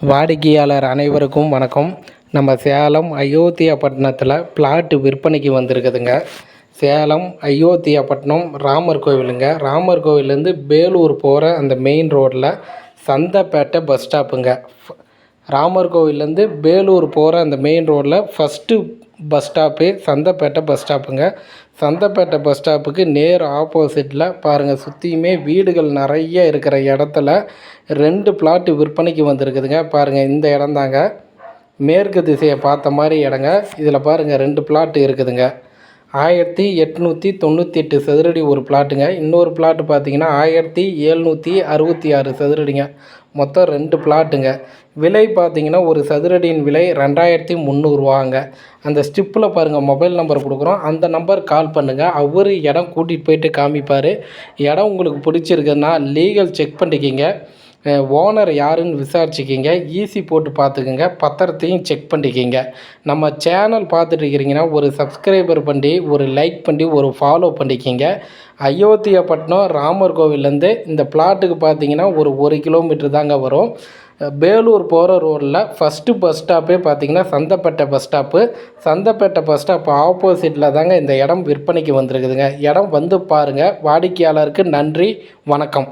வாடிக்கையாளர் அனைவருக்கும் வணக்கம். நம்ம சேலம் அயோத்தியாப்பட்டினத்தில் பிளாட்டு விற்பனைக்கு வந்திருக்குதுங்க. சேலம் அயோத்தியாப்பட்டினம் ராமர் கோவிலுங்க. ராமர் கோவிலேருந்து பேலூர் போகிற அந்த மெயின் ரோட்டில் சந்தைப்பேட்டை பஸ் ஸ்டாப்புங்க. ராமர் கோவிலேருந்து பேலூர் போகிற அந்த மெயின் ரோட்டில் first bus stop Santhaipettai bus ஸ்டாப்புங்க. சந்தைப்பேட்டை பஸ் ஸ்டாப்புக்கு நேர் ஆப்போசிட்டில் பாருங்கள், சுற்றியுமே வீடுகள் நிறைய இருக்கிற இடத்துல 2 பிளாட்டு விற்பனைக்கு வந்திருக்குதுங்க. பாருங்கள், இந்த இடந்தாங்க மேற்கு திசையை பார்த்த மாதிரி இடங்க. இதில் பாருங்கள் 2 பிளாட்டு இருக்குதுங்க. 1898 சதுரடி ஒரு பிளாட்டுங்க. இன்னொரு பிளாட்டு பார்த்தீங்கன்னா 1766 சதுரடிங்க. மொத்தம் 2 பிளாட்டுங்க. விலை பார்த்தீங்கன்னா ஒரு சதுரடியின் விலை 2300 அந்த ஸ்டிப்பில் பாருங்கள் மொபைல் நம்பர் கொடுக்குறோம். அந்த நம்பர் கால் பண்ணுங்கள். அவர் இடம் கூட்டிகிட்டு போயிட்டு காமிப்பார். இடம் உங்களுக்கு பிடிச்சிருக்குன்னா லீகல் செக் பண்ணிக்கிங்க. ஓனர் யாருன்னு விசாரிச்சுக்கிங்க. ஈசி போட்டு பார்த்துக்குங்க. பத்திரத்தையும் செக் பண்ணிக்கிங்க. நம்ம சேனல் பார்த்துட்டு இருக்கிறீங்கன்னா ஒரு சப்ஸ்கிரைபர் பண்ணி, ஒரு லைக் பண்ணி, ஒரு ஃபாலோ பண்ணிக்கிங்க. அயோத்தியாப்பட்டினம் ராமர் கோவிலேருந்து இந்த பிளாட்டுக்கு பார்த்தீங்கன்னா ஒரு 1 கிலோமீட்டர் தாங்க வரும். பேலூர் போகிற ரோடில் ஃபஸ்ட்டு பஸ் ஸ்டாப்பே பார்த்தீங்கன்னா Santhaipettai bus stop. Santhaipettai bus stop ஆப்போசிட்டில் தாங்க இந்த இடம் விற்பனைக்கு வந்திருக்குதுங்க. இடம் வந்து பாருங்கள். வாடிக்கையாளருக்கு நன்றி, வணக்கம்.